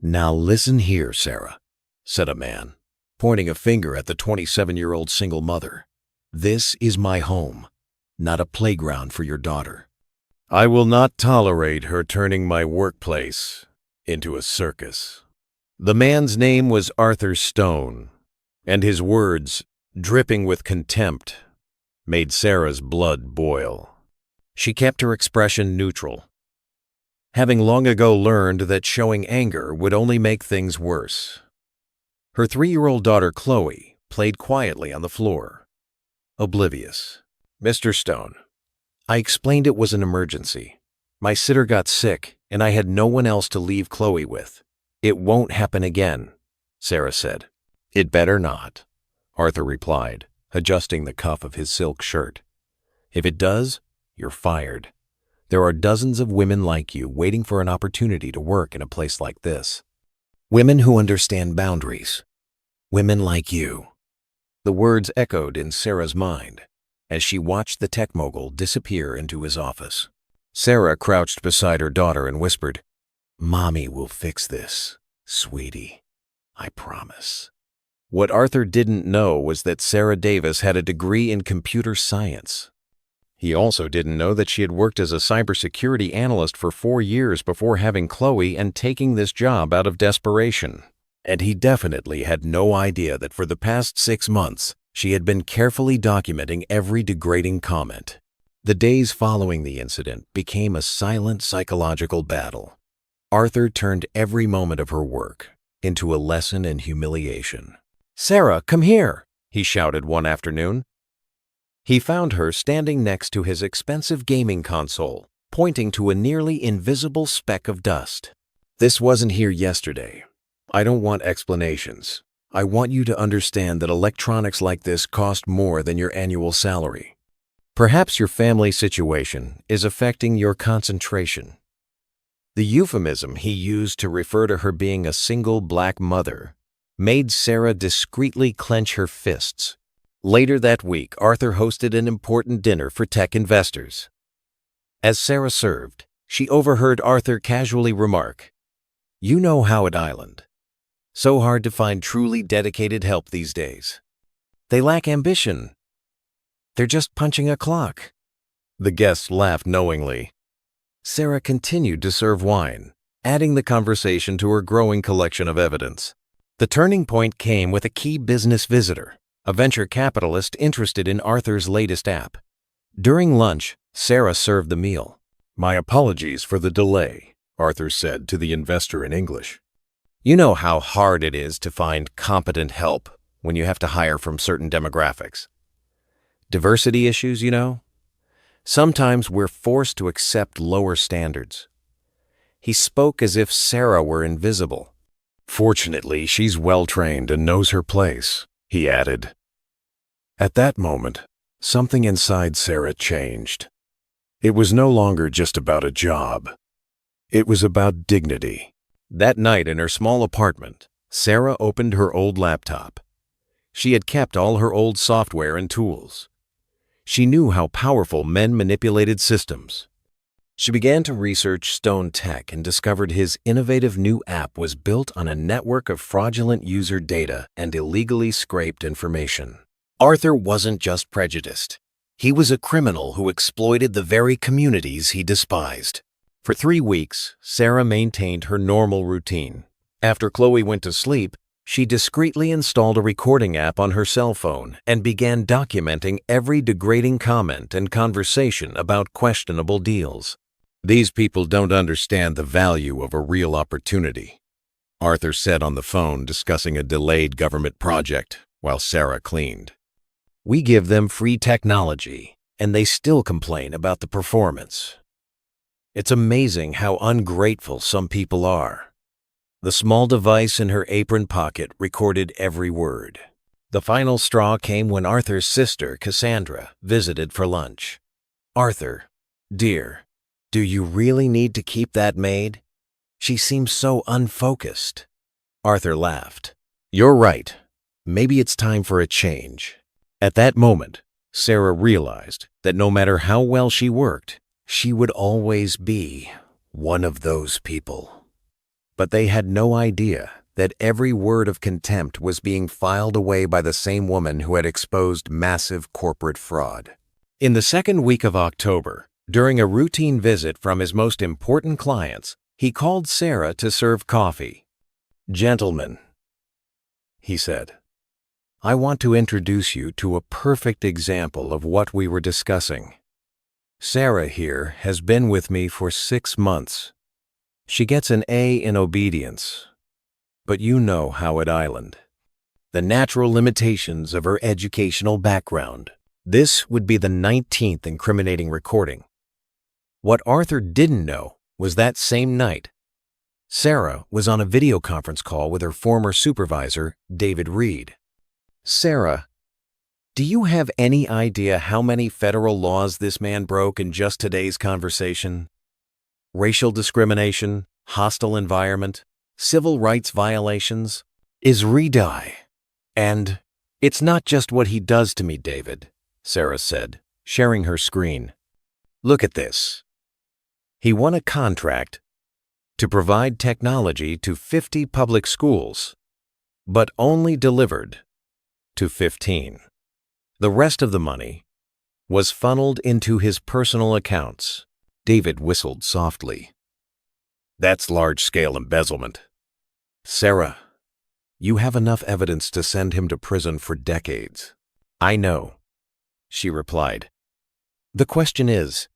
"Now listen here, Sarah," said a man, pointing a finger at the 27-year-old single mother. "This is my home, not a playground for your daughter. I will not tolerate her turning my workplace into a circus." The man's name was Arthur Stone, and his words, dripping with contempt, made Sarah's blood boil. She kept her expression neutral, having long ago learned that showing anger would only make things worse. Her 3-year-old daughter, Chloe, played quietly on the floor, oblivious. "Mr. Stone, I explained it was an emergency. My sitter got sick, and I had no one else to leave Chloe with. It won't happen again," Sarah said. "It better not," Arthur replied, adjusting the cuff of his silk shirt. "If it does, you're fired. There are dozens of women like you waiting for an opportunity to work in a place like this. Women who understand boundaries. Women like you." The words echoed in Sarah's mind as she watched the tech mogul disappear into his office. Sarah crouched beside her daughter and whispered, "Mommy will fix this, sweetie. I promise." What Arthur didn't know was that Sarah Davis had a degree in computer science. He also didn't know that she had worked as a cybersecurity analyst for 4 years before having Chloe and taking this job out of desperation. And he definitely had no idea that for the past 6 months, she had been carefully documenting every degrading comment. The days following the incident became a silent psychological battle. Arthur turned every moment of her work into a lesson in humiliation. "Sarah, come here," he shouted one afternoon. He found her standing next to his expensive gaming console, pointing to a nearly invisible speck of dust. "This wasn't here yesterday. I don't want explanations. I want you to understand that electronics like this cost more than your annual salary. Perhaps your family situation is affecting your concentration." The euphemism he used to refer to her being a single black mother made Sarah discreetly clench her fists. Later that week, Arthur hosted an important dinner for tech investors. As Sarah served, she overheard Arthur casually remark, "You know Howard Island. So hard to find truly dedicated help these days. They lack ambition. They're just punching a clock." The guests laughed knowingly. Sarah continued to serve wine, adding the conversation to her growing collection of evidence. The turning point came with a key business visitor, a venture capitalist interested in Arthur's latest app. During lunch, Sarah served the meal. "My apologies for the delay," Arthur said to the investor in English. "You know how hard it is to find competent help when you have to hire from certain demographics. Diversity issues, you know? Sometimes we're forced to accept lower standards." He spoke as if Sarah were invisible. "Fortunately, she's well-trained and knows her place," he added. At that moment, something inside Sarah changed. It was no longer just about a job. It was about dignity. That night in her small apartment, Sarah opened her old laptop. She had kept all her old software and tools. She knew how powerful men manipulated systems. She began to research Stone Tech and discovered his innovative new app was built on a network of fraudulent user data and illegally scraped information. Arthur wasn't just prejudiced. He was a criminal who exploited the very communities he despised. For 3 weeks, Sarah maintained her normal routine. After Chloe went to sleep, she discreetly installed a recording app on her cell phone and began documenting every degrading comment and conversation about questionable deals. "These people don't understand the value of a real opportunity," Arthur said on the phone, discussing a delayed government project while Sarah cleaned. "We give them free technology, and they still complain about the performance. It's amazing how ungrateful some people are." The small device in her apron pocket recorded every word. The final straw came when Arthur's sister, Cassandra, visited for lunch. "Arthur, dear, do you really need to keep that maid? She seems so unfocused." Arthur laughed. "You're right. Maybe it's time for a change." At that moment, Sarah realized that no matter how well she worked, she would always be one of those people. But they had no idea that every word of contempt was being filed away by the same woman who had exposed massive corporate fraud. In the second week of October, during a routine visit from his most important clients, he called Sarah to serve coffee. "Gentlemen," he said, "I want to introduce you to a perfect example of what we were discussing. Sarah here has been with me for 6 months. She gets an A in obedience, but you know Howard Island. The natural limitations of her educational background." This would be the 19th incriminating recording. What Arthur didn't know was that same night, Sarah was on a video conference call with her former supervisor, David Reed. "Sarah, do you have any idea how many federal laws this man broke in just today's conversation? Racial discrimination, hostile environment, civil rights violations, and it's not just what he does to me, David," Sarah said, sharing her screen. "Look at this. He won a contract to provide technology to 50 public schools, but only delivered to 15. The rest of the money was funneled into his personal accounts." David whistled softly. "That's large-scale embezzlement. Sarah, you have enough evidence to send him to prison for decades." "I know," she replied. "The question is,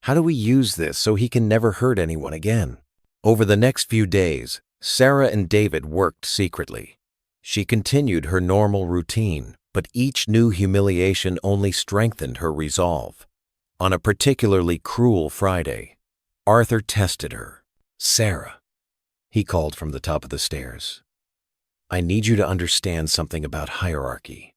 how do we use this so he can never hurt anyone again?" Over the next few days, Sarah and David worked secretly. She continued her normal routine, but each new humiliation only strengthened her resolve. On a particularly cruel Friday, Arthur tested her. "Sarah," he called from the top of the stairs, "I need you to understand something about hierarchy.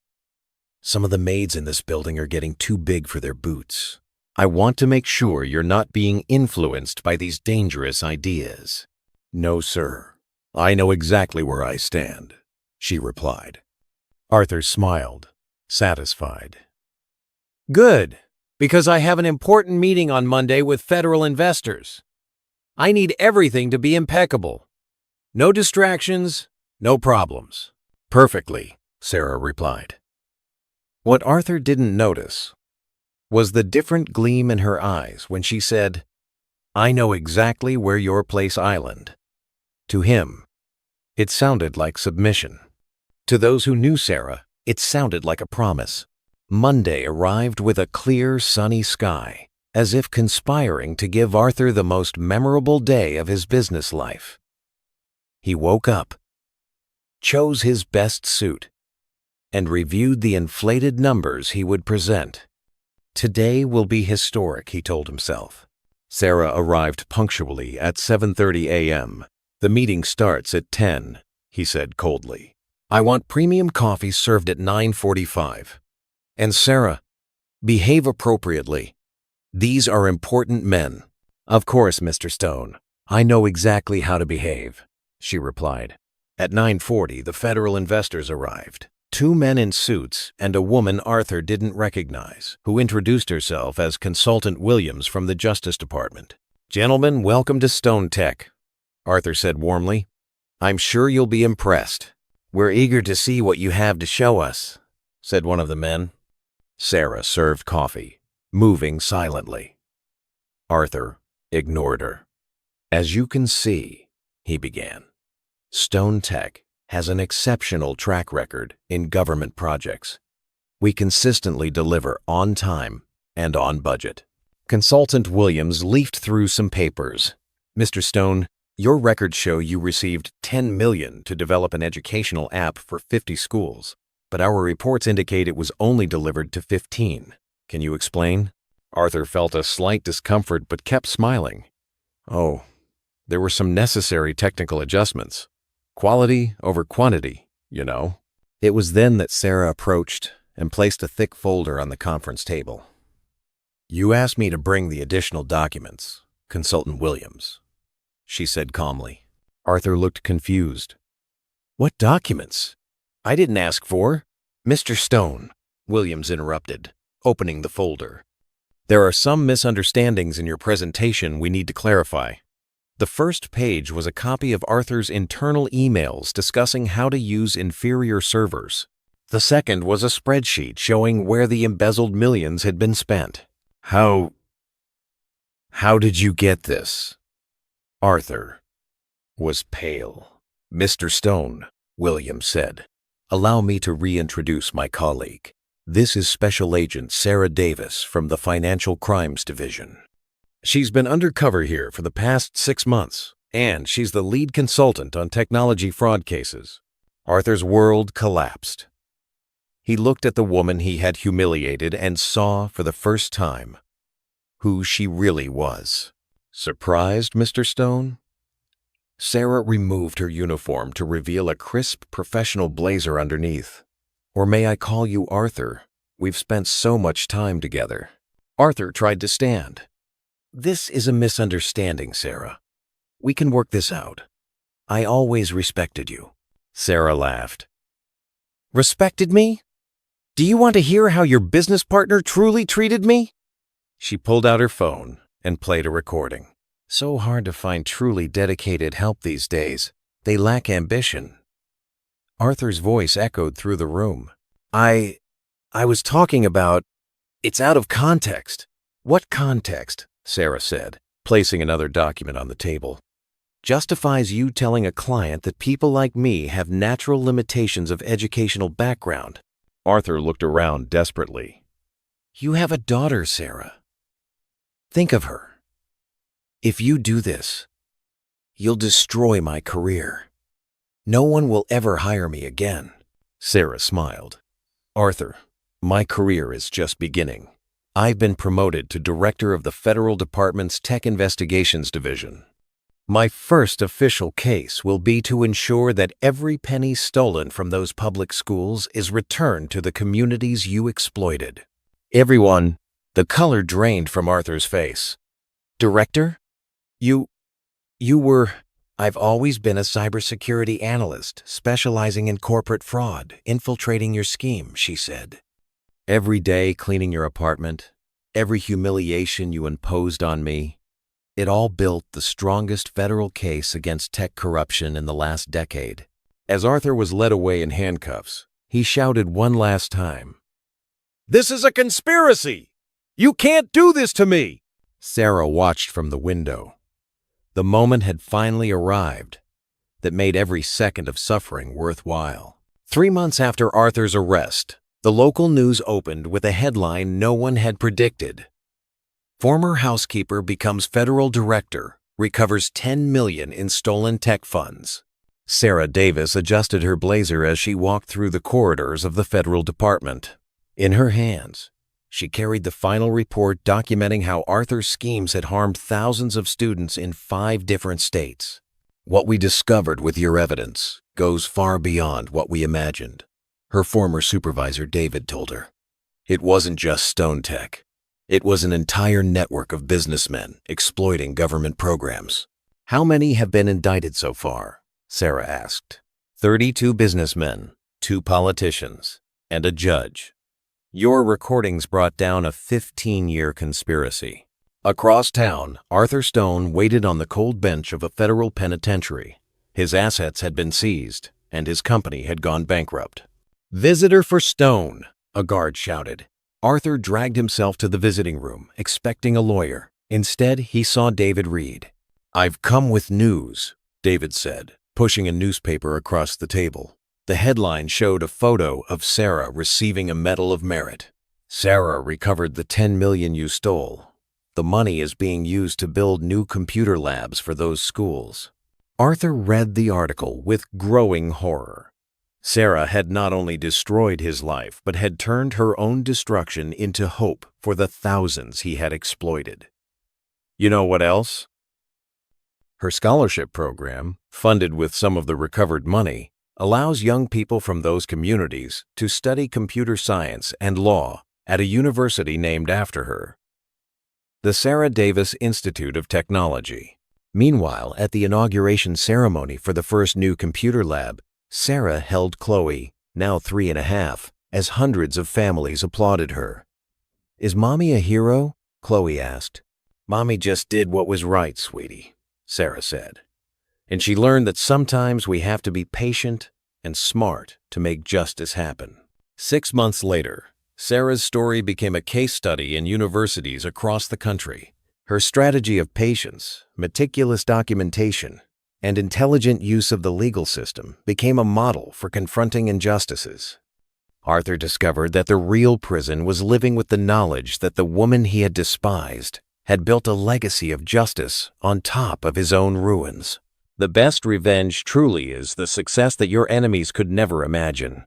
Some of the maids in this building are getting too big for their boots. I want to make sure you're not being influenced by these dangerous ideas." "No, sir. I know exactly where I stand," she replied. Arthur smiled, satisfied. "Good, because I have an important meeting on Monday with federal investors. I need everything to be impeccable. No distractions, no problems." "Perfectly," Sarah replied. What Arthur didn't notice was the different gleam in her eyes when she said, "I know exactly where your place island." To him, it sounded like submission. To those who knew Sarah, it sounded like a promise. Monday arrived with a clear, sunny sky, as if conspiring to give Arthur the most memorable day of his business life. He woke up, chose his best suit, and reviewed the inflated numbers he would present. Today will be historic, he told himself. Sarah arrived punctually at 7:30 a.m. "The meeting starts at 10, he said coldly. "I want premium coffee served at 9:45. And Sarah, behave appropriately. These are important men." "Of course, Mr. Stone. I know exactly how to behave," she replied. At 9:40, the federal investors arrived. 2 men in suits and a woman Arthur didn't recognize, who introduced herself as Consultant Williams from the Justice Department. "Gentlemen, welcome to Stone Tech," Arthur said warmly. "I'm sure you'll be impressed." "We're eager to see what you have to show us," said one of the men. Sarah served coffee, moving silently. Arthur ignored her. "As you can see," he began, "Stone Tech has an exceptional track record in government projects. We consistently deliver on time and on budget." Consultant Williams leafed through some papers. "Mr. Stone, your records show you received $10 million to develop an educational app for 50 schools, but our reports indicate it was only delivered to 15. Can you explain?" Arthur felt a slight discomfort but kept smiling. "Oh, there were some necessary technical adjustments. Quality over quantity, you know." It was then that Sarah approached and placed a thick folder on the conference table. "You asked me to bring the additional documents, Consultant Williams," she said calmly. Arthur looked confused. "What documents? I didn't ask for—" "Mr. Stone," Williams interrupted, opening the folder. "There are some misunderstandings in your presentation we need to clarify. The first page was a copy of Arthur's internal emails discussing how to use inferior servers. The second was a spreadsheet showing where the embezzled millions had been spent. How did you get this? Arthur was pale. Mr. Stone, William said. Allow me to reintroduce my colleague. This is Special Agent Sarah Davis from the Financial Crimes Division. She's been undercover here for the past 6 months, and she's the lead consultant on technology fraud cases. Arthur's world collapsed. He looked at the woman he had humiliated and saw for the first time who she really was. Surprised, Mr. Stone? Sarah removed her uniform to reveal a crisp professional blazer underneath. Or may I call you Arthur? We've spent so much time together. Arthur tried to stand. This is a misunderstanding, Sarah. We can work this out. I always respected you. Sarah laughed. Respected me? Do you want to hear how your business partner truly treated me? She pulled out her phone and played a recording. So hard to find truly dedicated help these days. They lack ambition. Arthur's voice echoed through the room. I was talking about... It's out of context. What context? Sarah said, placing another document on the table. Justifies you telling a client that people like me have natural limitations of educational background. Arthur looked around desperately. You have a daughter, Sarah. Think of her. If you do this, you'll destroy my career. No one will ever hire me again. Sarah smiled. Arthur, my career is just beginning. I've been promoted to Director of the Federal Department's Tech Investigations Division. My first official case will be to ensure that every penny stolen from those public schools is returned to the communities you exploited. Everyone, the color drained from Arthur's face. Director? You were... I've always been a cybersecurity analyst, specializing in corporate fraud, infiltrating your scheme, she said. Every day cleaning your apartment, every humiliation you imposed on me, it all built the strongest federal case against tech corruption in the last decade. As Arthur was led away in handcuffs, he shouted one last time, "This is a conspiracy! You can't do this to me!" Sarah watched from the window. The moment had finally arrived that made every second of suffering worthwhile. 3 months after Arthur's arrest, the local news opened with a headline no one had predicted. Former housekeeper becomes federal director, recovers $10 million in stolen tech funds. Sarah Davis adjusted her blazer as she walked through the corridors of the federal department. In her hands, she carried the final report documenting how Arthur's schemes had harmed thousands of students in 5 different states. What we discovered with your evidence goes far beyond what we imagined, her former supervisor David told her. It wasn't just Stone Tech. It was an entire network of businessmen exploiting government programs. How many have been indicted so far? Sarah asked. 32 businessmen, 2 politicians, and a judge. Your recordings brought down a 15-year conspiracy. Across town, Arthur Stone waited on the cold bench of a federal penitentiary. His assets had been seized, and his company had gone bankrupt. "Visitor for Stone," a guard shouted. Arthur dragged himself to the visiting room, expecting a lawyer. Instead, he saw David Reed. "I've come with news," David said, pushing a newspaper across the table. The headline showed a photo of Sarah receiving a Medal of Merit. "Sarah recovered the $10 million you stole. The money is being used to build new computer labs for those schools." Arthur read the article with growing horror. Sarah had not only destroyed his life, but had turned her own destruction into hope for the thousands he had exploited. You know what else? Her scholarship program, funded with some of the recovered money, allows young people from those communities to study computer science and law at a university named after her, the Sarah Davis Institute of Technology. Meanwhile, at the inauguration ceremony for the first new computer lab, Sarah held Chloe, now 3.5, as hundreds of families applauded her. "Is Mommy a hero?" Chloe asked. "Mommy just did what was right, sweetie. Sarah said. And she learned that sometimes we have to be patient and smart to make justice happen. 6 months later, Sarah's story became a case study in universities across the country. Her strategy of patience, meticulous documentation, and intelligent use of the legal system became a model for confronting injustices. Arthur discovered that the real prison was living with the knowledge that the woman he had despised had built a legacy of justice on top of his own ruins. The best revenge truly is the success that your enemies could never imagine.